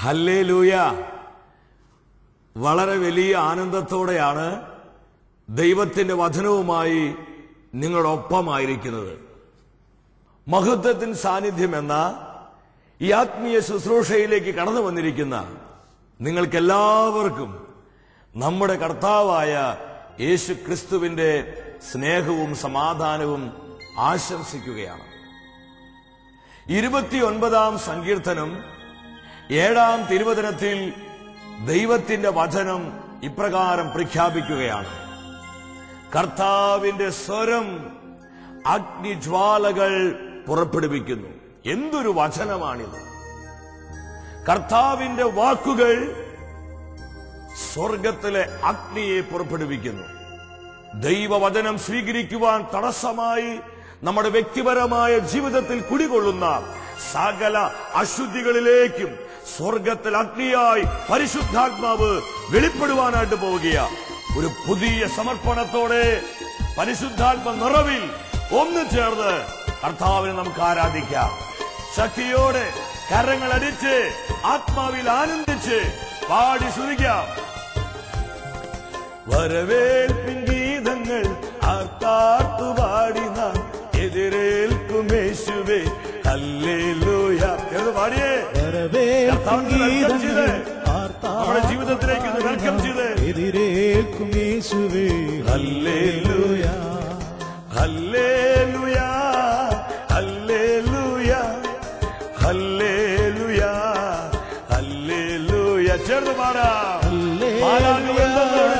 Hallelujah. വളരെ വലിയ ആനന്ദത്തോടെയാണ് ദൈവത്തിന്റെ വചനവുമായി നിങ്ങളൊപ്പമായിരിക്കുന്നത്. മഹത്വത്തിൻ സാന്നിധ്യം എന്ന ഈ ആത്മീയ ശുശ്രൂഷയിലേക്ക് കടന്നു വന്നിരിക്കുന്ന നിങ്ങൾക്കെല്ലാവർക്കും നമ്മുടെ കർത്താവായ യേശു ക്രിസ്തുവിന്റെ സ്നേഹവും സമാധാനവും ആശംസിക്കുകയാണ്. 29-ാം സങ്കീർത്തനം 7-ാം തിരുവചനത്തിൽ ദൈവത്തിന്റെ വചനം ഇപ്രകാരം പ്രഖ്യാപിക്കുകയാണ്: കർത്താവിന്റെ സ്വരം അഗ്നിജ്വാലകൾ പുറപ്പെടുവിക്കുന്നു. എന്തൊരു വചനമാണിത്! കർത്താവിന്റെ വാക്കുകൾ സ്വർഗത്തിലെ അഗ്നിയെ പുറപ്പെടുവിക്കുന്നു. ദൈവവചനം സ്വീകരിക്കുവാൻ തടസ്സമായി നമ്മുടെ വ്യക്തിപരമായ ജീവിതത്തിൽ കുടികൊള്ളുന്ന സകല അശുദ്ധികളിലേക്കും സ്വർഗത്തിൽ അഗ്നിയായി പരിശുദ്ധാത്മാവ് വെളിപ്പെടുവാനായിട്ട് പോവുകയാണ്. ഒരു പുതിയ സമർപ്പണത്തോടെ പരിശുദ്ധാത്മ നിറവിൽ ഒന്നു ചേർന്ന് കർത്താവിനെ നമുക്ക് ആരാധിക്കാം. ശക്തിയോടെ കരങ്ങളടിച്ച് ആത്മാവിൽ ആനന്ദിച്ച് പാടി സ്തുതിക്കാം. വരവേൽപ്പിൻ ഗീതങ്ങൾ ആർത്താർത്തുപാടി നാം എതിരേൽക്കും യേശുവേ ഹല്ലേലൂയ എന്ന് പാടിയേ നമ്മുടെ ജീവിതത്തിലേക്ക് വെൽക്കം ചെയ്ത് എതിരേൽക്കും യേശുവേ hallelujah hallelujah hallelujah hallelujah hallelujah. ചേർന്ന് പാടാം.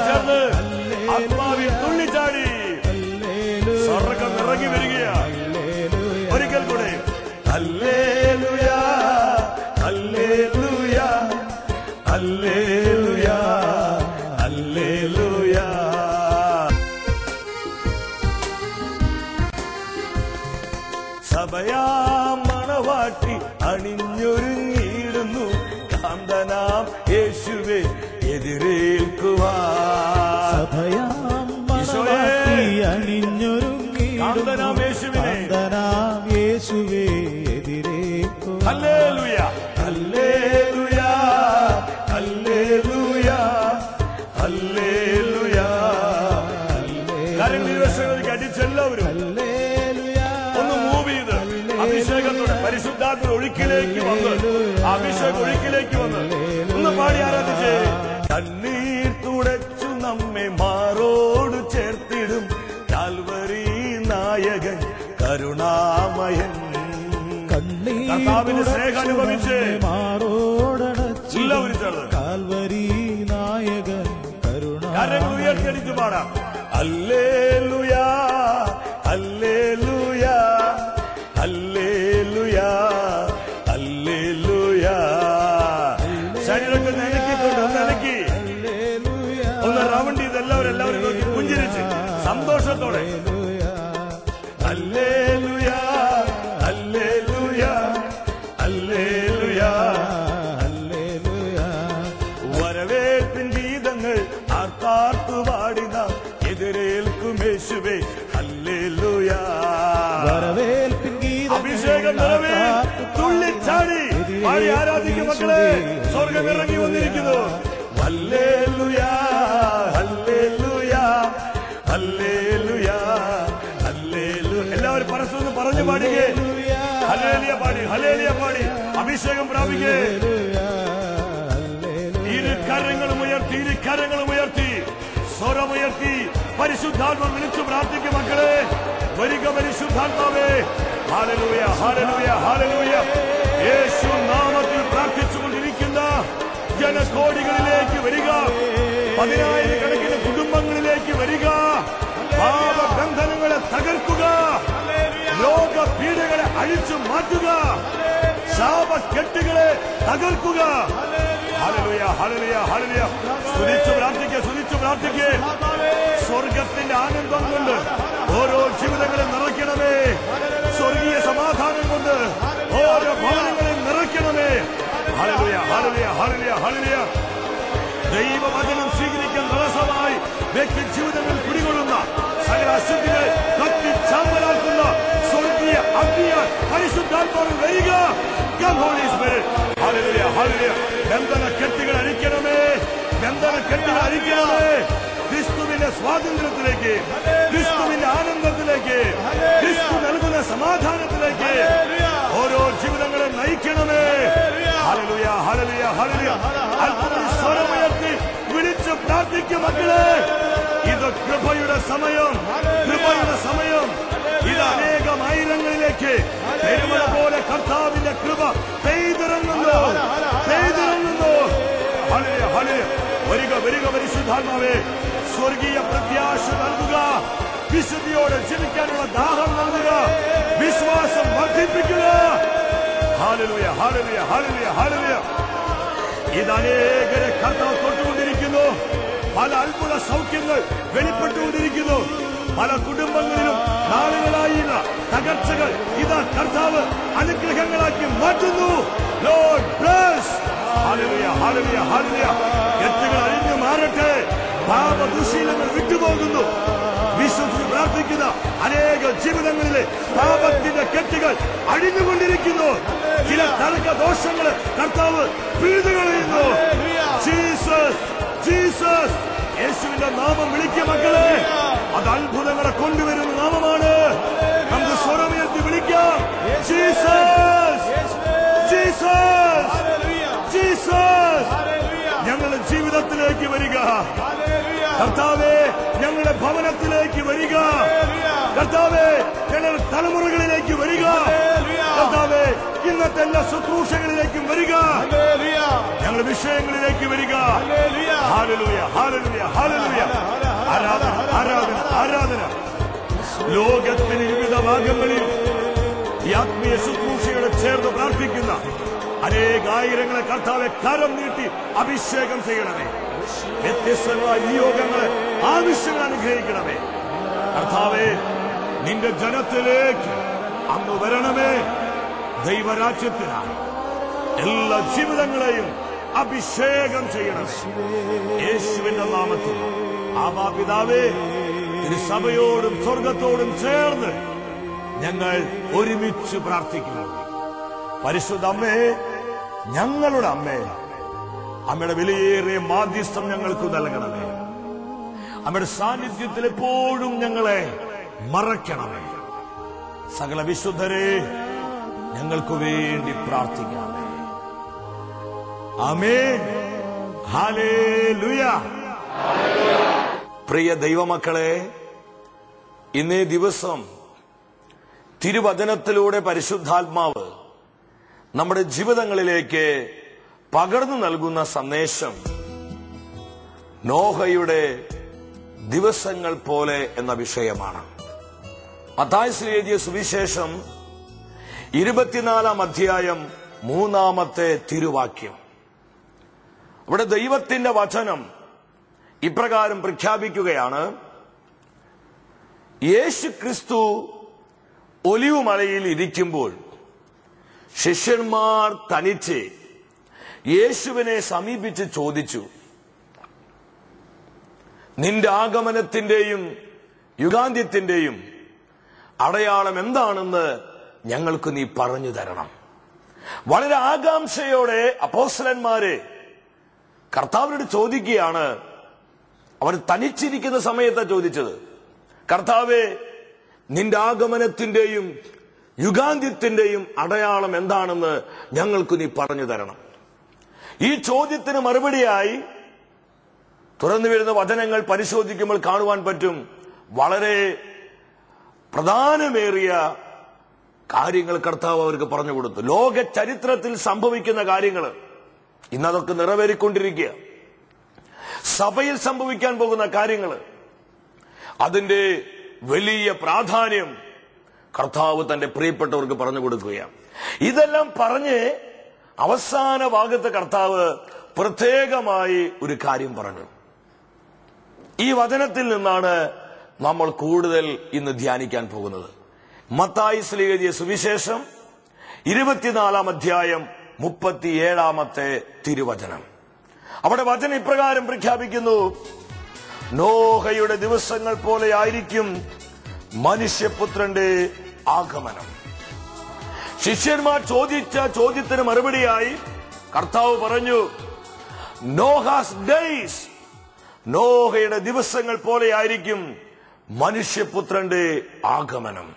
ചേർന്ന് ആത്മാവിൽ തുള്ളിച്ചാടി സ്വർഗം ഇറങ്ങി വരികയാണ്. ഒരിക്കൽ കൂടെ ഹല്ലേലൂയ ഹല്ലേലൂയ ഹല്ലേലൂയ ഹല്ലേലൂയ. സഭയാം മണവാട്ടി അണിഞ്ഞൊരുങ്ങിയിടുന്നു കാന്തനാം യേശുവേ എതിരേൽക്കുവാൻ. സഭയാം മണവാട്ടി അണിഞ്ഞൊരുങ്ങിയിടുന്നു കാന്തനാം യേശുവേ എതിരേൽക്കുവാൻ. Hallelujah hallelujah hallelujah hallelujah. കാര്യങ്ങൾ അടിച്ചെല്ലാവരും ഒന്ന് മൂവ് ചെയ്ത് അഭിഷേകത്തോടെ പരിശുദ്ധാത്മ ഒഴുക്കിലേക്ക് വന്ന് അഭിഷേകം ഒഴുക്കിലേക്ക് വന്ന് ഒന്ന് പാടി ആരാധിച്ചേ. കണ്ണീർ തുടച്ചു നമ്മെ മാറോട് ചേർത്തിടും കാൽവരി നായകൻ കരുണാമയൻ. കർത്താവിന്റെ സ്നേഹം അനുഭവിച്ച് എല്ലാവരും ചേർന്ന് കാൽവരി നായകൻ കരങ്ങൾ ഉയർത്തിയടിച്ചു പാടാം. Hallelujah hallelujah hallelujah hallelujah. ശരീരമൊക്കെ നനക്കിക്കൊണ്ട് നനക്കി ഒന്ന് റൗണ്ട് ചെയ്ത് എല്ലാവരും നോക്കി പുഞ്ചിരിച്ച് സന്തോഷത്തോടെ ഹല്ലേലൂയ ഹല്ലേലൂയ ഹല്ലേലൂയ ഹല്ലേലൂയ. വരവേൽപ്പിൻ ഗീതങ്ങൾ ആർത്താർത്തുപാടി നാം എതിരേൽക്കും യേശുവേ ഹല്ലേലൂയ. വരവേൽപ്പിൻ ഗീതങ്ങൾ അഭിഷേകം നിറവേ തുള്ളിച്ചാടി പാടി ആരാധിക്കും മക്കളെ. സ്വർഗം ഇറങ്ങി വന്നിരിക്കുന്നു. Hallelujah hallelujah hallelujah hallelujah. എല്ലാവരും പരസ്പരം പറഞ്ഞു പാടിക്കേ. ഹല്ലേലൂയ പാടി ഹല്ലേലൂയ പാടി അഭിഷേകം പ്രാപിക്കേ. ഇരുകരങ്ങളും ഉയർത്തി സ്വരമുയർത്തി പരിശുദ്ധാത്മ വിളിച്ചു പ്രാർത്ഥിക്കും മക്കളെ. വരിക പരിശുദ്ധാത്മാവേ. Hallelujah hallelujah hallelujah. യേശു നാമത്തിൽ പ്രാർത്ഥിച്ചുകൊണ്ടിരിക്കുന്ന ജനകോടികളിലേക്ക് വരിക. 10,000-കണക്കിന് കുടുംബങ്ങളിലേക്ക് വരിക. പാപബന്ധനങ്ങളെ തകർക്കുക. രോഗപീഠകളെ അഴിച്ചു മാറ്റുക. ശാപക്കെട്ടുകളെ തകർക്കുക. Hallelujah hallelujah hallelujah. സ്തുതിച്ചു പ്രാർത്ഥിക്കേ. സ്വർഗത്തിന്റെ ആനന്ദം കൊണ്ട് ഓരോ ജീവിതങ്ങളെ നിറയ്ക്കണമേ. സ്വർഗീയ സമാധാനം കൊണ്ട് ഓരോ ഭവനങ്ങളെ നിറയ്ക്കണമേ. Hallelujah hallelujah hallelujah hallelujah. ദൈവവചനം സ്വീകരിക്കാൻ തടസ്സമായി വ്യക്തി ജീവിതങ്ങളിൽ കുടികൊള്ളുന്ന സകല അശുദ്ധികളെ കത്തിച്ചാമ്പലാക്കുന്ന സ്വർഗീയ അഗ്നിയാൽ പരിശുദ്ധാത്മാവിൽ വരിക. Come Holy Spirit. Hallelujah, hallelujah. ബന്ധന കെട്ടുകൾ അഴിക്കണമേ, ബന്ധന കെട്ടുകൾ അഴിക്കണമേ. ക്രിസ്തുവിന്റെ സ്വാതന്ത്ര്യത്തിലേക്ക്, ക്രിസ്തുവിന്റെ ആനന്ദത്തിലേക്ക്, ക്രിസ്തു നൽകുന്ന സമാധാനത്തിലേക്ക് ഓരോ ജീവിതങ്ങളെ നയിക്കണമേ. Hallelujah, hallelujah, hallelujah. അല്പം സ്വരമുയർത്തി വിളിച്ച് പ്രാർത്ഥിക്കും മക്കളെ. ഇത് കൃപയുടെ സമയം, കൃപയുടെ സമയം. ഇത് അനേകം ആയിരങ്ങളിലേക്ക് പെരുമഴ പോലെ കർത്താവിന്റെ കൃപ പെയ്തിറങ്ങുന്നു, പെയ്തിറങ്ങുന്നു. Hallelujah, hallelujah. വരിക, വരിക പരിശുദ്ധാത്മാവേ, സ്വർഗീയ പ്രത്യാശ നൽകുക, വിശുദ്ധിയോടെ ജീവിക്കാനുള്ള ദാഹം നൽകുക, വിശ്വാസം വർദ്ധിപ്പിക്കുക. Hallelujah, hallelujah, hallelujah, hallelujah. ഇത് അനേകരെ കർത്താവ് തൊട്ടുകൊണ്ടിരിക്കുന്നു. പല അത്ഭുത സൗഖ്യങ്ങൾ വെളിപ്പെട്ടുകൊണ്ടിരിക്കുന്നു. പല കുടുംബങ്ങളിലും നാളുകളായുള്ള തകർച്ചകൾ ഇതാ കർത്താവ് അനുഗ്രഹങ്ങളാക്കി മാറ്റുന്നു. Lord bless. Hallelujah, hallelujah, hallelujah. കെട്ടുകൾ അഴിഞ്ഞു മാറട്ടെ, പാപദുശീലങ്ങൾ വിട്ടുപോകുന്നു. വിശ്വസിച്ച് പ്രാർത്ഥിക്കുന്ന അനേക ജീവിതങ്ങളിലെ പാപത്തിന്റെ കെട്ടുകൾ അഴിഞ്ഞുകൊണ്ടിരിക്കുന്നു. ചില തർക്ക ദോഷങ്ങള് കർത്താവ് പിഴുതുകളയുന്നു. Jesus, Jesus. യേശുവിന്റെ നാമം വിളിക്കുക മക്കളെ. അത് അത്ഭുതങ്ങളെ കൊണ്ടുവരുന്ന നാമമാണ്. നമുക്ക് സ്വരമുയർത്തി വിളിക്കാം. Jesus, Jesus, Jesus. ഞങ്ങളുടെ ജീവിതത്തിലേക്ക് വരിക കർത്താവേ, ഞങ്ങളുടെ ഭവനത്തിലേക്ക് വരിക കർത്താവേ, ഞങ്ങളുടെ തലമുറകളിലേക്ക് വരിക കർത്താവേ, ഇന്നത്തെ എല്ലാ ശുശ്രൂഷകളിലേക്കും വരിക, ഞങ്ങളുടെ വിഷയങ്ങളിലേക്ക് വരിക. Hallelujah, hallelujah, hallelujah. ആരാധന, ആരാധന, ആരാധന. ലോകത്തിന് വിവിധ ഭാഗങ്ങളിൽ ഈ ആത്മീയ ശുശ്രൂഷയോടെ ചേർന്ന് പ്രാർത്ഥിക്കുന്ന അനേകായിരങ്ങളെ കർത്താവെ കരം നീട്ടി അഭിഷേകം ചെയ്യണമേ. വ്യത്യസ്തങ്ങളായ നിയോഗങ്ങളെ ആവശ്യങ്ങൾ അനുഗ്രഹിക്കണമേ കർത്താവേ. നിന്റെ ജനത്തിലേക്ക് അങ്ങ് വരണമേ. ദൈവരാജ്യത്തിനായി എല്ലാ ജീവിതങ്ങളെയും അഭിഷേകം ചെയ്യണമേ യേശുവിന്റെ നാമത്തിൽ. ആബാപിതാവേ, സഭയോടും സ്വർഗത്തോടും ചേർന്ന് ഞങ്ങൾ ഒരുമിച്ച് പ്രാർത്ഥിക്കുന്നു. പരിശുദ്ധ അമ്മേ, ഞങ്ങളുടെ അമ്മേ, അമ്മയുടെ വിലയേറിയ മാധ്യസ്ഥം ഞങ്ങൾക്ക് നൽകണമേ. അമ്മയുടെ സാന്നിധ്യത്തിൽ എപ്പോഴും ഞങ്ങളെ മറയ്ക്കണമേ. സകല വിശുദ്ധരെ ഞങ്ങൾക്ക് വേണ്ടി പ്രാർത്ഥിക്കണമേ. ആമേൻ. ഹല്ലേലൂയ. പ്രിയ ദൈവമക്കളെ, ഇന്നേ ദിവസം തിരുവചനത്തിലൂടെ പരിശുദ്ധാത്മാവ് നമ്മുടെ ജീവിതങ്ങളിലേക്ക് പകർന്നു നൽകുന്ന സന്ദേശം നോഹയുടെ ദിവസങ്ങൾ പോലെ എന്ന വിഷയമാണ്. മത്തായി എഴുതിയ സുവിശേഷം 24 അധ്യായം 3 തിരുവാക്യം. അവിടെ ദൈവത്തിന്റെ വചനം ഇപ്രകാരം പ്രഖ്യാപിക്കുകയാണ്: യേശു ക്രിസ്തു ഒലിവ് മലയിൽ ഇരിക്കുമ്പോൾ ശിഷ്യന്മാർ തനിച്ച് യേശുവിനെ സമീപിച്ച് ചോദിച്ചു, നിന്റെ ആഗമനത്തിന്റെയും യുഗാന്ത്യത്തിന്റെയും അടയാളം എന്താണെന്ന് ഞങ്ങൾക്ക് നീ പറഞ്ഞു തരണം. വളരെ ആകാംക്ഷയോടെ അപ്പോസ്തലന്മാരെ കർത്താവിനോട് ചോദിക്കുകയാണ്. അവർ തനിച്ചിരിക്കുന്ന സമയത്താണ് ചോദിച്ചത്, കർത്താവേ, നിന്റെ ആഗമനത്തിന്റെയും യുഗാന്ത്യത്തിന്റെയും അടയാളം എന്താണെന്ന് ഞങ്ങൾക്ക് നീ പറഞ്ഞു തരണം. ഈ ചോദ്യത്തിന് മറുപടിയായി തുറന്നു വരുന്ന വചനങ്ങൾ പരിശോധിക്കുമ്പോൾ കാണുവാൻ പറ്റും വളരെ പ്രധാനമേറിയ കാര്യങ്ങൾ കർത്താവ് അവർക്ക് പറഞ്ഞു കൊടുത്തു. ലോക ചരിത്രത്തിൽ സംഭവിക്കുന്ന കാര്യങ്ങൾ ഇന്നതൊക്കെ നിറവേറിക്കൊണ്ടിരിക്കുക. സഭയിൽ സംഭവിക്കാൻ പോകുന്ന കാര്യങ്ങൾ, അതിന്റെ വലിയ പ്രാധാന്യം കർത്താവ് തന്റെ പ്രിയപ്പെട്ടവർക്ക് പറഞ്ഞു കൊടുക്കുകയാണ്. ഇതെല്ലാം പറഞ്ഞ് അവസാന ഭാഗത്ത് കർത്താവ് പ്രത്യേകമായി ഒരു കാര്യം പറഞ്ഞു. ഈ വചനത്തിൽ നിന്നാണ് നമ്മൾ കൂടുതൽ ഇന്ന് ധ്യാനിക്കാൻ പോകുന്നത്. മത്തായി എഴുതിയ സുവിശേഷം 24 അധ്യായം 37 തിരുവചനം. അവിടെ വചനം ഇപ്രകാരം പ്രഖ്യാപിക്കുന്നു: നോഹയുടെ ദിവസങ്ങൾ പോലെ ആയിരിക്കും മനുഷ്യപുത്രന്റെ ആഗമനം. ശിഷ്യന്മാർ ചോദിച്ച ചോദ്യത്തിന് മറുപടിയായി കർത്താവ് പറഞ്ഞു, നോഹാസ് ഡേയ്സ്, നോഹയുടെ ദിവസങ്ങൾ പോലെയായിരിക്കും മനുഷ്യപുത്രന്റെ ആഗമനം.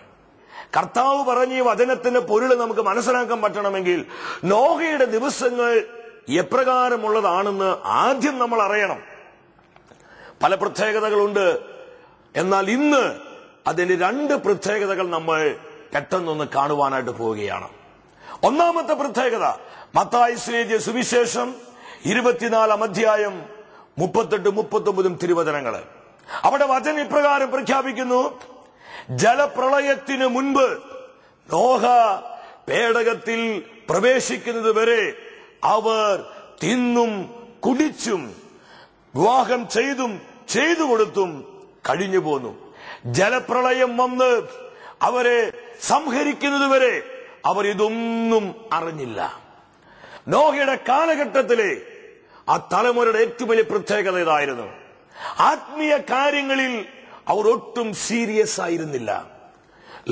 കർത്താവ് പറഞ്ഞ ഈ വചനത്തിന്റെ പൊരുൾ നമുക്ക് മനസ്സിലാക്കാൻ പറ്റണമെങ്കിൽ നോഹയുടെ ദിവസങ്ങൾ എപ്രകാരമുള്ളതാണെന്ന് ആദ്യം നമ്മൾ അറിയണം. പല പ്രത്യേകതകളുണ്ട്. എന്നാൽ ഇന്ന് അതിന്റെ 2 പ്രത്യേകതകൾ നമ്മൾ പെട്ടെന്നൊന്ന് കാണുവാനായിട്ട് പോവുകയാണ്. ഒന്നാമത്തെ പ്രത്യേകത മത്തായി എഴുതിയ സുവിശേഷം 24-ാം അധ്യായം 38-39 തിരുവചനങ്ങൾ. അവിടെ വചനം ഇപ്രകാരം പ്രഖ്യാപിക്കുന്നു: ജലപ്രളയത്തിന് മുൻപ് നോഹ പേടകത്തിൽ പ്രവേശിക്കുന്നത് വരെ അവർ തിന്നും കുടിച്ചും വിവാഹം ചെയ്തു കൊടുത്തും കഴിഞ്ഞു പോന്നു. ജലപ്രളയം വന്ന് അവരെ സംഹരിക്കുന്നതുവരെ അവർ ഇതൊന്നും അറിഞ്ഞില്ല. നോഹയുടെ കാലഘട്ടത്തിലെ ആ തലമുറയുടെ ഏറ്റവും വലിയ പ്രത്യേകത ഇതായിരുന്നു. ആത്മീയ കാര്യങ്ങളിൽ അവർ ഒട്ടും സീരിയസ് ആയിരുന്നില്ല.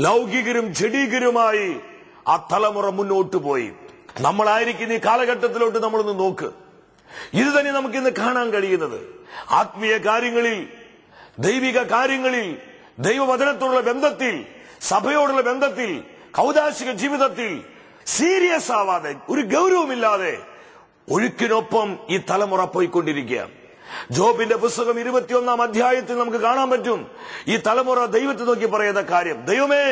ലൗകികരും ജഡീകരുമായി ആ തലമുറ മുന്നോട്ട് പോയി. നമ്മളായിരിക്കുന്ന ഈ കാലഘട്ടത്തിലോട്ട് നമ്മളൊന്ന് നോക്ക്. ഇത് തന്നെ നമുക്കിന്ന് കാണാൻ കഴിയുന്നത്. ആത്മീയ കാര്യങ്ങളിൽ, ദൈവിക കാര്യങ്ങളിൽ, ദൈവവചനത്തോടുള്ള ബന്ധത്തിൽ, സഭയോടുള്ള ബന്ധത്തിൽ, കൗദാശിക ജീവിതത്തിൽ സീരിയസ് ആവാതെ, ഒരു ഗൗരവമില്ലാതെ ഒഴുക്കിനൊപ്പം ഈ തലമുറ പോയിക്കൊണ്ടിരിക്കുക. ജോബിന്റെ പുസ്തകം 21-ാം അധ്യായത്തിൽ നമുക്ക് കാണാൻ പറ്റും ഈ തലമുറ ദൈവത്തെ നോക്കി പറയുന്ന കാര്യം: ദൈവമേ,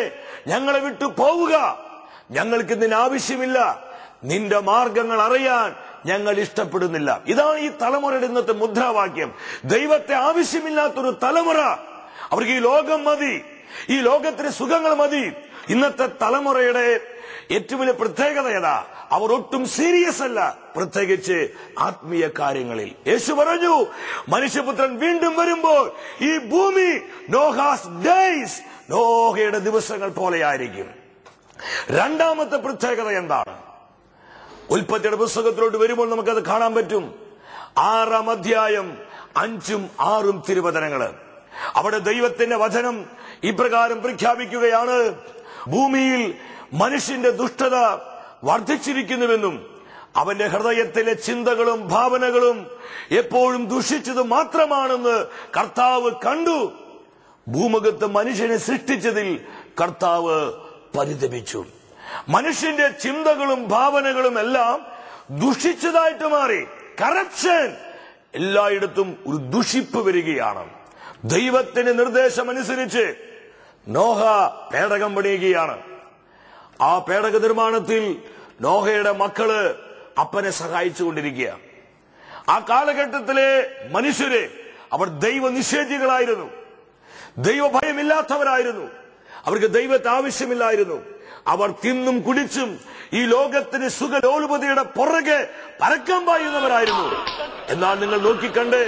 ഞങ്ങളെ വിട്ടു പോവുക, ഞങ്ങൾക്ക് നിന്നെ ആവശ്യമില്ല, നിന്റെ മാർഗങ്ങൾ അറിയാൻ ഞങ്ങൾ ഇഷ്ടപ്പെടുന്നില്ല. ഇതാണ് ഈ തലമുറയുടെ ഇന്നത്തെ മുദ്രാവാക്യം. ദൈവത്തെ ആവശ്യമില്ലാത്തൊരു തലമുറ. അവർക്ക് ഈ ലോകം മതി, ഈ ലോകത്തിന് സുഖങ്ങൾ മതി. ഇന്നത്തെ തലമുറയുടെ ഏറ്റവും വലിയ പ്രത്യേകത ഏതാ? അവർ ഒട്ടും സീരിയസ് അല്ല, പ്രത്യേകിച്ച് ആത്മീയ കാര്യങ്ങളിൽ. യേശു പറഞ്ഞു, മനുഷ്യപുത്രൻ വീണ്ടും വരുമ്പോൾ ഈ ഭൂമി നോഹാസ് ഡേയ്സ്, നോഹയുടെ ദിവസങ്ങൾ പോലെയായിരിക്കും. രണ്ടാമത്തെ പ്രത്യേകത എന്താണ്? ഉൽപ്പത്തിയുടെ പുസ്തകത്തിലോട്ട് വരുമ്പോൾ നമുക്കത് കാണാൻ പറ്റും. 6-ാം അധ്യായം 5-6 തിരുവചനങ്ങള്. അവിടെ ദൈവത്തിന്റെ വചനം ഇപ്രകാരം പ്രഖ്യാപിക്കുകയാണ്: ഭൂമിയിൽ മനുഷ്യന്റെ ദുഷ്ടത വർദ്ധിച്ചിരിക്കുന്നുവെന്നും അവന്റെ ഹൃദയത്തിലെ ചിന്തകളും ഭാവനകളും എപ്പോഴും ദുഷിച്ചത് മാത്രമാണെന്ന് കർത്താവ് കണ്ടു. ഭൂമുഖത്ത് മനുഷ്യനെ സൃഷ്ടിച്ചതിൽ കർത്താവ് പരിതപിച്ചു. മനുഷ്യന്റെ ചിന്തകളും ഭാവനകളും എല്ലാം ദുഷിച്ചതായിട്ട് മാറി. കറപ്ഷൻ, എല്ലായിടത്തും ഒരു ദുഷിപ്പ് വരികയാണ്. ദൈവത്തിന്റെ നിർദ്ദേശമനുസരിച്ച് നോഹ പേടകം പണിയുകയാണ്. ആ പേടക നിർമ്മാണത്തിൽ നോഹയുടെ മക്കള് അപ്പനെ സഹായിച്ചുകൊണ്ടിരിക്കുക. ആ കാലഘട്ടത്തിലെ മനുഷ്യര് അവർ ദൈവനിഷേധികളായിരുന്നു, ദൈവഭയമില്ലാത്തവരായിരുന്നു, അവർക്ക് ദൈവത്തെ ആവശ്യമില്ലായിരുന്നു. അവർ തിന്നും കുടിച്ചും ഈ ലോകത്തിന് സുഖലോലുപതയുടെ പുറകെ പരക്കം പായുന്നവരായിരുന്നു. എന്നാൽ നിങ്ങൾ നോക്കിക്കണ്ട്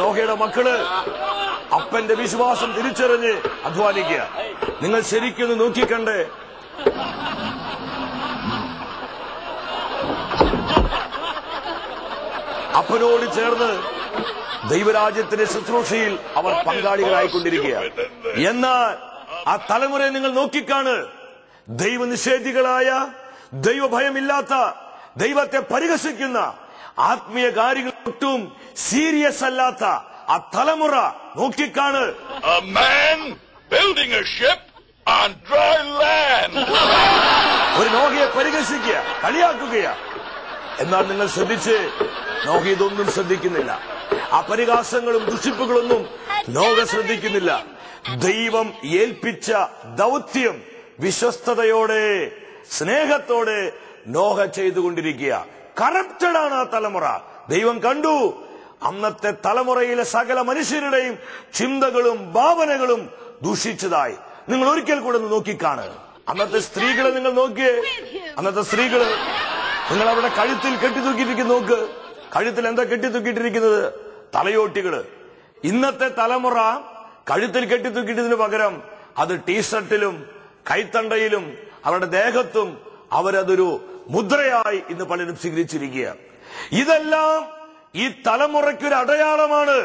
നോഹയുടെ മക്കള് അപ്പന്റെ വിശ്വാസം തിരിച്ചറിഞ്ഞ് അധ്വാനിക്കുക. നിങ്ങൾ ശരിക്കും നോക്കിക്കണ്ട് അപ്പനോട് ചേർന്ന് ദൈവരാജ്യത്തിന്റെ ശുശ്രൂഷയിൽ അവർ പങ്കാളികളായിക്കൊണ്ടിരിക്കുക. എന്നാൽ ആ തലമുറയെ നിങ്ങൾ നോക്കിക്കാണ്. ദൈവനിഷേധികളായ, ദൈവഭയമില്ലാത്ത, ദൈവത്തെ പരിഹസിക്കുന്ന, ആത്മീയ കാര്യങ്ങൾ ഒട്ടും സീരിയസ് അല്ലാത്ത ആ തലമുറ നോക്കിക്കാണ്. A man building a ship on dry land. ഒരു നോഹയെ പരിഹസിക്കുക, കളിയാക്കുകയാ. എന്നാൽ നിങ്ങൾ ശ്രദ്ധിച്ച്, നോഹ ഇതൊന്നും ശ്രദ്ധിക്കുന്നില്ല. ആ പരിഹാസങ്ങളും ദുഷിപ്പുകളൊന്നും നോഹ ശ്രദ്ധിക്കുന്നില്ല. ദൈവം ഏൽപ്പിച്ച ദൗത്യം വിശ്വസ്തയോടെ, സ്നേഹത്തോടെ നോഹ ചെയ്തുകൊണ്ടിരിക്കുക. കറപ്റ്റഡ് ആണ് ആ തലമുറ. ദൈവം കണ്ടു അന്നത്തെ തലമുറയിലെ സകല മനുഷ്യരുടെയും ചിന്തകളും ഭാവനകളും ദൂഷിച്ചതായി. നിങ്ങൾ ഒരിക്കൽ കൂടെ നോക്കിക്കാണ്. അന്നത്തെ സ്ത്രീകളെ നിങ്ങൾ നോക്കിയേ. അന്നത്തെ സ്ത്രീകള് നിങ്ങൾ അവിടെ കഴുത്തിൽ കെട്ടിത്തൂക്കിയിരിക്കുന്ന നോക്ക്. കഴുത്തിൽ എന്താ കെട്ടിത്തൂക്കിയിട്ടിരിക്കുന്നത്? തലയോട്ടികള്. ഇന്നത്തെ തലമുറ കഴുത്തിൽ കെട്ടിത്തൂക്കിയിട്ടതിന് പകരം അത് ടീഷർട്ടിലും കൈത്തണ്ടയിലും അവരുടെ ദേഹത്തും അവരതൊരു മുദ്രയായി ഇന്ന് പലരും സ്വീകരിച്ചിരിക്കുക. ഇതെല്ലാം ഈ തലമുറയ്ക്കൊരു അടയാളമാണ്.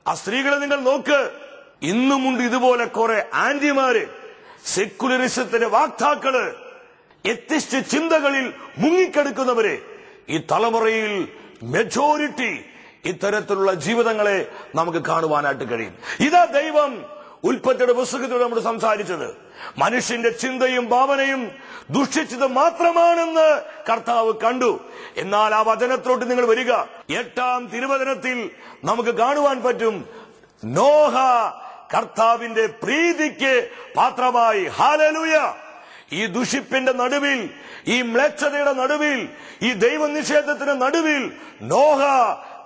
ആ സ്ത്രീകളെ നിങ്ങൾ നോക്ക്. ഇന്നുമുണ്ട് ഇതുപോലെ കുറെ ആന്റിമാര്, സെക്കുലറിസത്തിന്റെ വാക്താക്കള്, എത്തിസ്റ്റ് ചിന്തകളിൽ മുങ്ങിക്കെടുക്കുന്നവര്. ഈ തലമുറയിൽ മെജോറിറ്റി ഇത്തരത്തിലുള്ള ജീവിതങ്ങളെ നമുക്ക് കാണുവാനായിട്ട് കഴിയും. ഇതാ ദൈവം ഉൽപ്പത്തിയുടെ പുസ്തകത്തിലൂടെ നമ്മൾ സംസാരിച്ചത്. മനുഷ്യന്റെ ചിന്തയും ഭാവനയും ദുഷിച്ചത് മാത്രമാണെന്ന് കർത്താവ് കണ്ടു. എന്നാൽ ആ വചനത്തിലോട്ട് നിങ്ങൾ വരിക, 8-ാം തിരുവചനത്തിൽ നമുക്ക് കാണുവാൻ പറ്റും, നോഹ കർത്താവിന്റെ പ്രീതിക്ക് പാത്രമായി. ഹല്ലേലൂയ! ഈ ദുഷിപ്പിന്റെ നടുവിൽ, ഈ മ്ലേച്ഛതയുടെ നടുവിൽ, ഈ ദൈവനിഷേധത്തിന്റെ നടുവിൽ നോഹ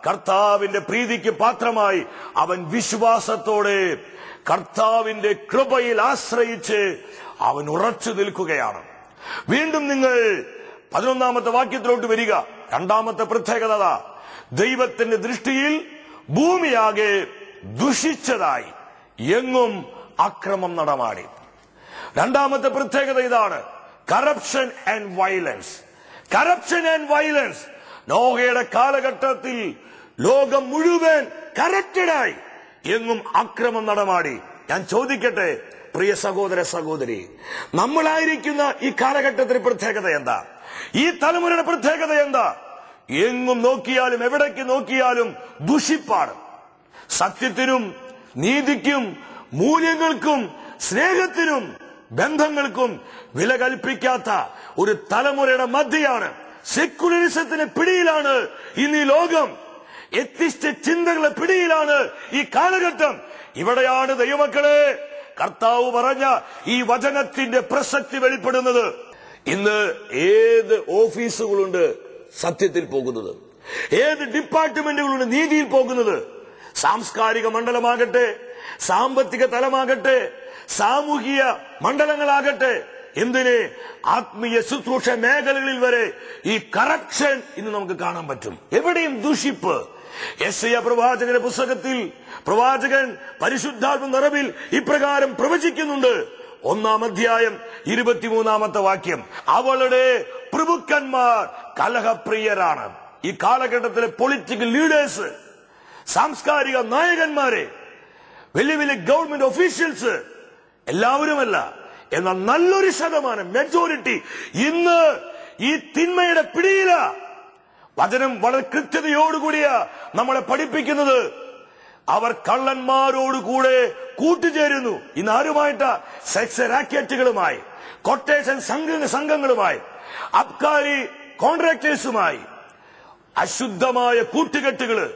കർത്താവിന്റെ പ്രീതിക്ക് പാത്രമായി. അവൻ വിശ്വാസത്തോടെ കർത്താവിന്റെ കൃപയിൽ ആശ്രയിച്ച് അവൻ ഉറച്ചു നിൽക്കുകയാണ്. വീണ്ടും നിങ്ങൾ 11-ാമത്തെ വാക്യത്തിലോട്ട് വരിക. 2-ാമത്തെ പ്രത്യേകത, ദൈവത്തിന്റെ ദൃഷ്ടിയിൽ ഭൂമിയാകെ ദുഷിച്ചതായി, എങ്ങും അക്രമം നടമാടി. 2-ാമത്തെ പ്രത്യേകത ഇതാണ്, corruption and violence. Corruption and violence. നോഹയുടെ കാലഘട്ടത്തിൽ ലോകം മുഴുവൻ കറപ്റ്റഡായി, എങ്ങും അക്രമം നടമാടി. ഞാൻ ചോദിക്കട്ടെ പ്രിയ സഹോദര സഹോദരി, നമ്മളായിരിക്കുന്ന ഈ കാലഘട്ടത്തിന്റെ പ്രത്യേകത എന്താ? ഈ തലമുറയുടെ പ്രത്യേകത എന്താ? എങ്ങും നോക്കിയാലും എവിടേക്ക് നോക്കിയാലും ദുഷിപ്പാണ്. സത്യത്തിനും നീതിക്കും മൂല്യങ്ങൾക്കും സ്നേഹത്തിനും ബന്ധങ്ങൾക്കും വില കൽപ്പിക്കാത്ത ഒരു തലമുറയുടെ മധ്യയാണ്. സെക്യുലറിസത്തിന് പിടിയിലാണ് ഇന്ന് ഈ ലോകം. എത്തിസ്റ്റ് ചിന്തകളുടെ പിടിയിലാണ് ഈ കാലഘട്ടം. ഇവിടെയാണ് ദൈവമക്കളെ കർത്താവ് പറഞ്ഞ ഈ വചനത്തിന്റെ പ്രസക്തി വെളിപ്പെടുന്നത്. ഇന്ന് ഏത് ഓഫീസുകളുണ്ട് സത്യത്തിൽ പോകുന്നത്? ഏത് ഡിപ്പാർട്ട്മെന്റുകളുണ്ട് നീതിയിൽ പോകുന്നത്? സാംസ്കാരിക മണ്ഡലമാകട്ടെ, സാമ്പത്തിക തലമാകട്ടെ, സാമൂഹിക മണ്ഡലങ്ങളാകട്ടെ, എന്തിന് ആത്മീയ ശുശ്രൂഷ മേഖലകളിൽ വരെ ഈ കറപ്ഷൻ ഇന്ന് നമുക്ക് കാണാൻ പറ്റും. എവിടെയും ദുഷിപ്പ്. യെശയ്യാ പ്രവാചകന്റെ പുസ്തകത്തിൽ പ്രവാചകൻ പരിശുദ്ധാത്മ നിറവിൽ ഇപ്രകാരം പ്രവചിക്കുന്നുണ്ട്. 1-ാം അധ്യായം 23-ാമത്തെ വാക്യം, അവളുടെ പ്രഭുക്കന്മാർ കലഹപ്രിയരാണ്. ഈ കാലഘട്ടത്തിലെ പൊളിറ്റിക്കൽ ലീഡേഴ്സ്, സാംസ്കാരിക നായകന്മാരെ, വലിയ വലിയ ഗവൺമെന്റ് ഒഫീഷ്യൽസ്, എല്ലാവരുമല്ല, എന്നാൽ നല്ലൊരു ശതമാനം, മെജോറിറ്റി ഇന്ന് ഈ തിന്മയുടെ പിടിയില. വചനം വളരെ കൃത്യതയോടുകൂടിയാ നമ്മളെ പഠിപ്പിക്കുന്നത്. അവർ കള്ളന്മാരോടുകൂടെ കൂട്ടുചേരുന്നു. ഇന്ന് ആരുമായിട്ടാ? സെക്സ് റാക്കറ്റുകളുമായി, കൊട്ടേഷൻ സംഘങ്ങളുമായി, അബ്കാരി കോൺട്രാക്ടേഴ്സുമായി, അശുദ്ധമായ കൂട്ടുകെട്ടുകള്,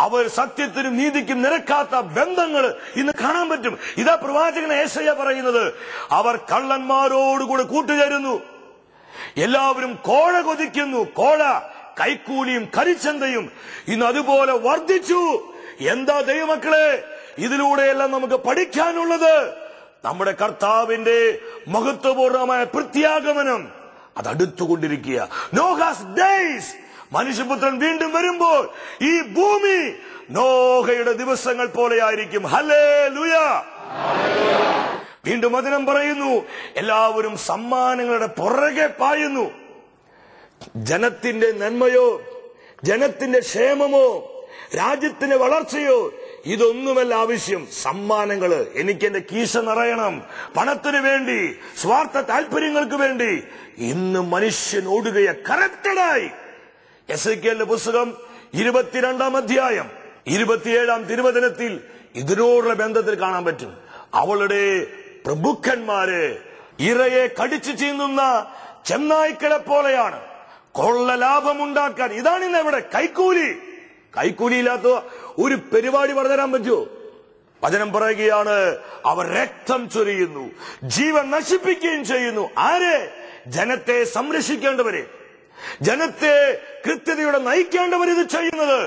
അവർ സത്യത്തിനും നീതിക്കും നിരക്കാത്ത ബന്ധങ്ങൾ ഇന്ന് കാണാൻ പറ്റും. ഇതാ പ്രവാചകൻ യെശയ്യാ പറയുന്നത്, അവർ കള്ളന്മാരോടുകൂടെ കൂട്ടുചേരുന്നു. എല്ലാവരും കോഴ കൊതിക്കുന്നു. കോഴ, കൈക്കൂലിയും കരിച്ചന്തയും ഇന്ന് അതുപോലെ വർദ്ധിച്ചു. എന്താ ദൈവമക്കളെ ഇതിലൂടെയെല്ലാം നമുക്ക് പഠിക്കാനുള്ളത്? നമ്മുടെ കർത്താവിന്റെ മഹത്വപൂർണമായ പ്രത്യാഗമനം അത് അടുത്തുകൊണ്ടിരിക്കുക. നോഹാസ് ഡേയ്സ്, മനുഷ്യപുത്രൻ വീണ്ടും വരുമ്പോൾ ഈ ഭൂമി നോഹയുടെ ദിവസങ്ങൾ പോലെയായിരിക്കും. ഹല്ലേലൂയ! വീണ്ടും വചനം പറയുന്നു, എല്ലാവരും സമ്മാനങ്ങളുടെ പുറകെ പായുന്നു. ജനത്തിന്റെ നന്മയോ, ജനത്തിന്റെ ക്ഷേമമോ, രാജ്യത്തിന്റെ വളർച്ചയോ, ഇതൊന്നുമല്ല ആവശ്യം. സമ്മാനങ്ങള്, എനിക്ക് എന്റെ കീശ നിറയണം, പണത്തിനു വേണ്ടി, സ്വാർത്ഥ താല്പര്യങ്ങൾക്ക് വേണ്ടി ഇന്ന് മനുഷ്യൻ ഓടുകയെ കറക്റ്റഡായി. എസെക്കിയേലിന്റെ പുസ്തകം 22-ാം അധ്യായം 27-ാം തിരുവചനത്തിൽ ഇതിനോടുള്ള ബന്ധത്തിൽ കാണാൻ പറ്റും. അവളുടെ പ്രഭുക്കന്മാര് ഇരയെ കടിച്ചു ചീന്തുന്ന ചെന്നായ്ക്കളെ പോലെയാണ്. കൊള്ള ലാഭമുണ്ടാക്കാൻ ഇതാണ് ഇന്ന് എവിടെ കൈക്കൂലി. കൈക്കൂലിയില്ലാത്ത ഒരു പരിപാടി പറഞ്ഞുതരാൻ പറ്റുമോ? വചനം പറയുകയാണ്, അവർ രക്തം ചൊരിയുന്നു, ജീവൻ നശിപ്പിക്കുകയും ചെയ്യുന്നു. ആരെ? ജനത്തെ സംരക്ഷിക്കേണ്ടവരെ, ജനത്തെ കൃത്യതയോടെ നയിക്കേണ്ടവർ ഇത് ചെയ്യുന്നത്.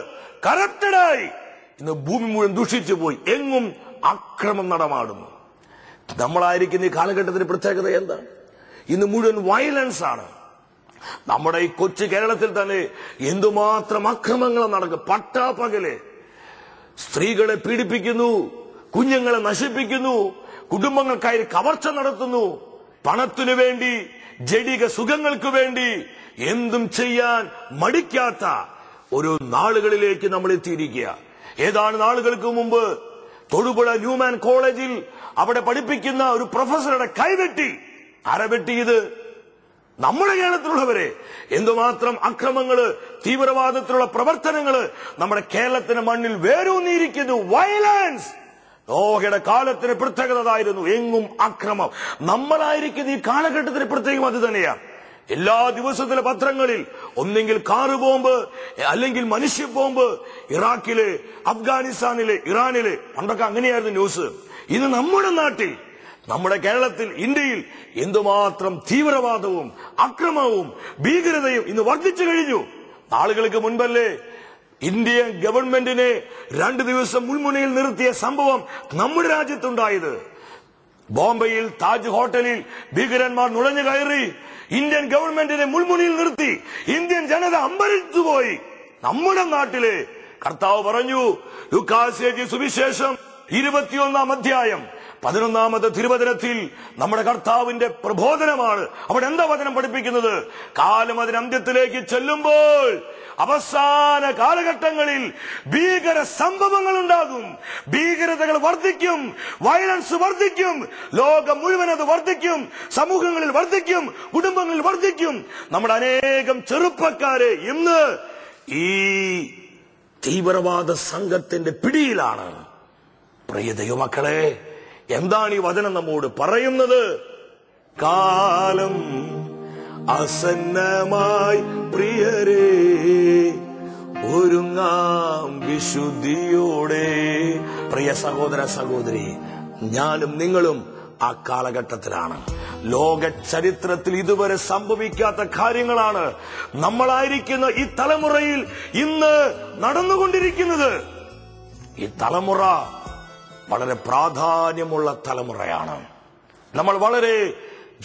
കറപ്റ്റഡായി ഇന്ന് ഭൂമി മുഴുവൻ ദുഷിച്ചു പോയി. എങ്ങും അക്രമം നടമാടുന്നു. നമ്മളായിരിക്കുന്ന ഈ കാലഘട്ടത്തിന്റെ പ്രത്യേകത എന്താണ്? ഇന്ന് മുഴുവൻ വയലൻസ് ആണ്. നമ്മുടെ ഈ കൊച്ചു കേരളത്തിൽ തന്നെ എന്തുമാത്രം അക്രമങ്ങൾ നടക്കും. പട്ടാപ്പകല് സ്ത്രീകളെ പീഡിപ്പിക്കുന്നു, കുഞ്ഞുങ്ങളെ നശിപ്പിക്കുന്നു, കുടുംബങ്ങൾക്കായി കവർച്ച നടത്തുന്നു. പണത്തിനു വേണ്ടി, ജഡിക സുഖങ്ങൾക്ക് വേണ്ടി എന്തും ചെയ്യാൻ മടിക്കാത്ത ഒരു നാളുകളിലേക്ക് നമ്മൾ എത്തിയിരിക്കുക. ഏതാണ്ട് നാളുകൾക്ക് മുമ്പ് തൊടുപുഴ ന്യൂമാൻ കോളേജിൽ അവിടെ പഠിപ്പിക്കുന്ന ഒരു പ്രൊഫസറുടെ കൈവെട്ടി. ആരെ വെട്ടിയത്? നമ്മുടെ കേരളത്തിലുള്ളവരെ എന്തുമാത്രം അക്രമങ്ങള്, തീവ്രവാദത്തിലുള്ള പ്രവർത്തനങ്ങള് നമ്മുടെ കേരളത്തിന്റെ മണ്ണിൽ വേരൂന്നിയിരിക്കുന്നു. വയലൻസ് നോഹയുടെ കാലത്തിന് പ്രത്യേകത അതായിരുന്നു. എങ്ങും അക്രമം. നമ്മളായിരിക്കുന്ന ഈ കാലഘട്ടത്തിന് പ്രത്യേകം അത് തന്നെയാണ്. എല്ലാ ദിവസത്തിലെ പത്രങ്ങളിൽ ഒന്നെങ്കിൽ കാറ് ബോംബ്, അല്ലെങ്കിൽ മനുഷ്യ ബോംബ്. ഇറാഖില്, അഫ്ഗാനിസ്ഥാനില്, ഇറാനില് പണ്ടൊക്കെ അങ്ങനെയായിരുന്നു ന്യൂസ്. ഇന്ന് നമ്മുടെ നാട്ടിൽ, നമ്മുടെ കേരളത്തിൽ, ഇന്ത്യയിൽ എന്തുമാത്രം തീവ്രവാദവും അക്രമവും ഭീകരതയും ഇന്ന് വർദ്ധിച്ചു കഴിഞ്ഞു. നാളുകൾക്ക് മുൻപല്ലേ ഇന്ത്യൻ ഗവൺമെന്റിനെ 2 ദിവസം മുൾമുനയിൽ നിർത്തിയ സംഭവം നമ്മുടെ രാജ്യത്തുണ്ടായത്. ബോംബെയിൽ താജ് ഹോട്ടലിൽ ഭീകരന്മാർ നുഴഞ്ഞു കയറി ഇന്ത്യൻ ഗവൺമെന്റിനെ മുൾമുനയിൽ നിർത്തി. ഇന്ത്യൻ ജനത അമ്പരന്നുപോയി. നമ്മുടെ നാട്ടില് കർത്താവ് പറഞ്ഞു, ലൂക്കാസ് എഴുതിയ സുവിശേഷം 21-ാം അധ്യായം 11-ാമത്തെ തിരുവചനത്തിൽ നമ്മുടെ കർത്താവിന്റെ പ്രബോധനമാണ്. അവിടെ എന്താ വചനം പഠിപ്പിക്കുന്നത്? കാലം അതിന് അന്ത്യത്തിലേക്ക് ചെല്ലുമ്പോൾ അവസാന കാലഘട്ടങ്ങളിൽ ഭീകര സംഭവങ്ങൾ ഉണ്ടാകും, ഭീകരതകൾ വർദ്ധിക്കും, വയലൻസ് വർദ്ധിക്കും, ലോകം മുഴുവൻ അത് വർദ്ധിക്കും, സമൂഹങ്ങളിൽ വർദ്ധിക്കും, കുടുംബങ്ങളിൽ വർദ്ധിക്കും. നമ്മുടെ അനേകം ചെറുപ്പക്കാരെ ഇന്ന് ഈ തീവ്രവാദ സംഘത്തിന്റെ പിടിയിലാണ്. പ്രിയ ദൈവമക്കളെ, എന്താണ് ഈ വചനം നമ്മോട് പറയുന്നത്? കാലം അസന്നമായി പ്രിയരേ, ഒരുങ്ങാം വിശുദ്ധിയോടെ. പ്രിയ സഹോദര സഹോദരി, ഞാനും നിങ്ങളും ആ കാലഘട്ടത്തിലാണ്. ലോക ചരിത്രത്തിൽ ഇതുവരെ സംഭവിക്കാത്ത കാര്യങ്ങളാണ് നമ്മളായിരിക്കുന്ന ഈ തലമുറയിൽ ഇന്ന് നടന്നുകൊണ്ടിരിക്കുന്നത്. ഈ തലമുറ വളരെ പ്രാധാന്യമുള്ള തലമുറയാണ്. നമ്മൾ വളരെ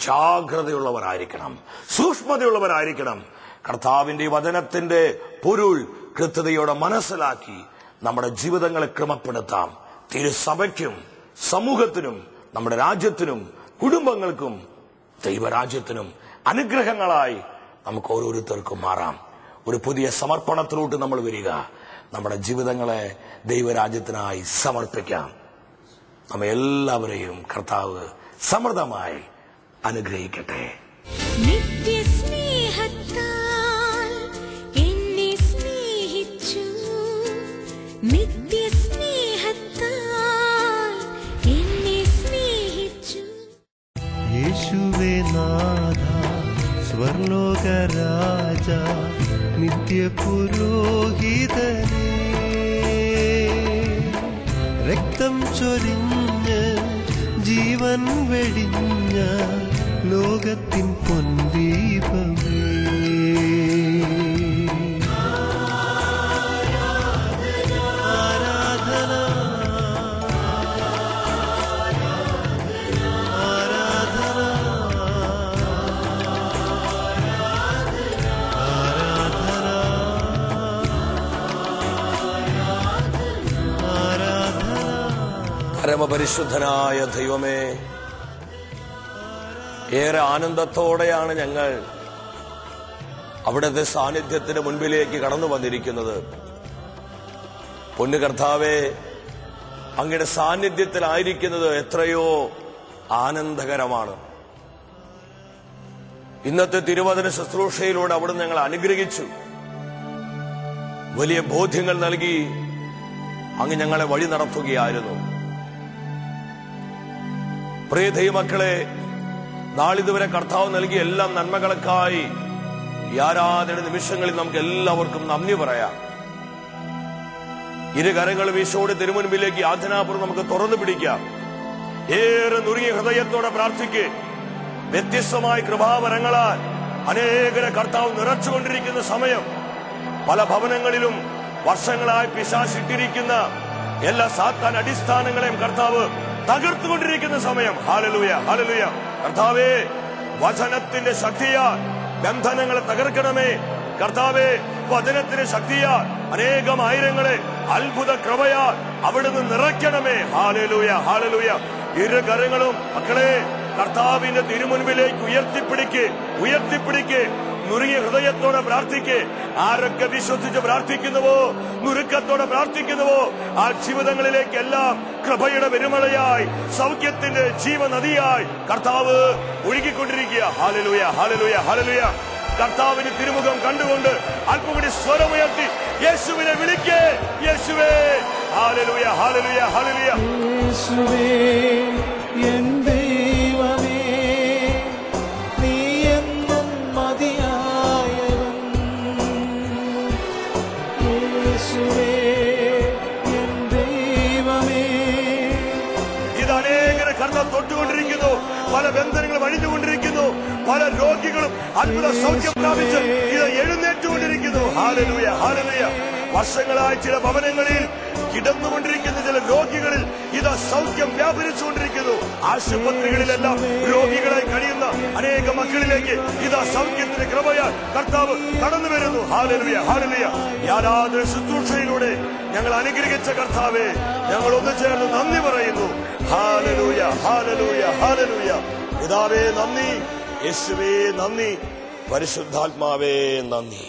ജാഗ്രതയുള്ളവരായിരിക്കണം, സൂക്ഷ്മതയുള്ളവരായിരിക്കണം. കർത്താവിന്റെ വചനത്തിന്റെ പൊരുൾ കൃത്യതയോടെ മനസ്സിലാക്കി നമ്മുടെ ജീവിതങ്ങളെ ക്രമപ്പെടുത്താം. തിരുസഭയ്ക്കും സമൂഹത്തിനും നമ്മുടെ രാജ്യത്തിനും കുടുംബങ്ങൾക്കും ദൈവരാജ്യത്തിനും അനുഗ്രഹങ്ങളായി നമുക്ക് ഓരോരുത്തർക്കും മാറാം. ഒരു പുതിയ സമർപ്പണത്തിലോട്ട് നമ്മൾ വരിക. നമ്മുടെ ജീവിതങ്ങളെ ദൈവരാജ്യത്തിനായി സമർപ്പിക്കാം. നമ്മെ എല്ലാവരെയും കർത്താവ് സമൃദ്ധമായി അനുഗ്രഹിക്കട്ടെ. നിത്യസ്നേഹത്താൽ എന്നെ സ്നേഹിച്ചു, നിത്യസ്നേഹത്താൽ എന്നെ സ്നേഹിച്ചു. യേശുവേ നാഥ, സ്വർലോകരാജ, നിത്യപുരോഹിതനേ, രക്തം ചൊരിഞ്ഞ് ജീവൻ വെടിഞ്ഞ ലോകത്തിൻ പൊൻദീപമേ, പരമപരിശുദ്ധനായ ദൈവമേ, ഏറെ ആനന്ദത്തോടെയാണ് ഞങ്ങൾ അവിടുത്തെ സാന്നിധ്യത്തിന് മുൻപിലേക്ക് കടന്നു വന്നിരിക്കുന്നത്. പൊന്നു കർത്താവേ, അങ്ങയുടെ സാന്നിധ്യത്തിലായിരിക്കുന്നത് എത്രയോ ആനന്ദകരമാണ്. ഇന്നത്തെ തിരുവചന ശുശ്രൂഷയിലൂടെ അവിടുന്ന് ഞങ്ങൾ അനുഗ്രഹിച്ചു, വലിയ ബോധ്യങ്ങൾ നൽകി അങ്ങ് ഞങ്ങളെ വഴി നടത്തുകയായിരുന്നു. പ്രിയ ദൈവമക്കളെ, നാളിതുവരെ കർത്താവ് നൽകിയ എല്ലാ നന്മകൾക്കായി ഈ ആരാധന നിമിഷങ്ങളിൽ നമുക്ക് എല്ലാവർക്കും നന്ദി പറയാം. ഇരുകരങ്ങളും ഈശോയുടെ തിരുമുൻപിലേക്ക് യാതനാപൂർവ്വം നമുക്ക് തുറന്നു പിടിക്കാം. ഏറെ നുറുങ്ങിയ ഹൃദയത്തോടെ പ്രാർത്ഥിക്ക്. വ്യത്യസ്തമായ കൃപാവരങ്ങളാൽ അനേകരെ കർത്താവ് നിറച്ചുകൊണ്ടിരിക്കുന്ന സമയം. പല ഭവനങ്ങളിലും വർഷങ്ങളായി പിശാചിട്ടിരിക്കുന്ന എല്ലാ സാത്താൻ അടിസ്ഥാനങ്ങളെയും കർത്താവ് തകർത്തുകൊണ്ടിരിക്കുന്ന സമയം. Hallelujah, hallelujah. കർത്താവേ, വചനത്തിന്റെ ശക്തിയാൽ ബന്ധനങ്ങളെ തകർക്കണമേ. കർത്താവേ, വചനത്തിന്റെ ശക്തിയാൽ അനേകം ആയിരങ്ങളെ അത്ഭുത കൃപയാൽ അവിടുന്ന് നിറയ്ക്കണമേ. Hallelujah, hallelujah. ഇരു കരങ്ങളും മക്കളെ കർത്താവിന്റെ തിരുമുൻപിലേക്ക് ഉയർത്തിപ്പിടിക്ക്. നുറുങ്ങിയ ഹൃദയത്തോടെ പ്രാർത്ഥിക്കേ. ആരൊക്കെ വിശ്വസിച്ച് പ്രാർത്ഥിക്കുന്നുവോ, നുറുക്കത്തോടെ പ്രാർത്ഥിക്കുന്നുവോ, ആ ജീവിതങ്ങളിലേക്കെല്ലാം കൃപയുടെ പെരുമഴയായി, സൗഖ്യത്തിന്റെ ജീവനദിയായി കർത്താവ് ഒഴുകിക്കൊണ്ടിരിക്കുക. Hallelujah, hallelujah, hallelujah. കർത്താവിന് തിരുമുഖം കണ്ടുകൊണ്ട് അല്പം കൂടി സ്വരമുയർത്തി യേശുവിനെ വിളിക്കേ. യേശുവേ, ഹല്ലേലൂയ, ഹല്ലേലൂയ, ഹല്ലേലൂയ. യേശുവേ എൻ ദൈവമേ, നീ എന്നും മതിയായവൻ. യേശുവേ എൻ ദൈവമേ. ഇത് അനേകരെ കർത്താവ് തൊട്ടുകൊണ്ടിരിക്കുന്നു. പല ബന്ധനങ്ങളും അഴിഞ്ഞുകൊണ്ടിരിക്കുന്നു. പല രോഗികളും അത്ഭുത സൗഖ്യം പ്രാപിച്ച് ഇത് എഴുന്നേറ്റുകൊണ്ടിരിക്കുന്നു. Hallelujah, hallelujah. വർഷങ്ങളായി ചില ഭവനങ്ങളിൽ കിടന്നുകൊണ്ടിരിക്കുന്ന ചില രോഗികളിൽ ഇത് സൗഖ്യം വ്യാപരിച്ചുകൊണ്ടിരിക്കുന്നു. ആശുപത്രികളിലെല്ലാം രോഗികളായി കഴിയുന്ന അനേക മക്കളിലേക്ക് ഇത് സൗഖ്യത്തിന്റെ കൃപയാൽ കർത്താവ് കടന്നു വരുന്നു. Hallelujah, hallelujah. യാതൊരു ശുശ്രൂഷയിലൂടെ ഞങ്ങൾ അനുഗ്രഹിച്ച കർത്താവേ, ഞങ്ങൾ ഒന്ന് ചേർന്ന് നന്ദി പറയുന്നു. Hallelujah, hallelujah, hallelujah. പിതാവേ നന്ദി, യേശുവേ നന്ദി, പരിശുദ്ധാത്മാവേ നന്ദി.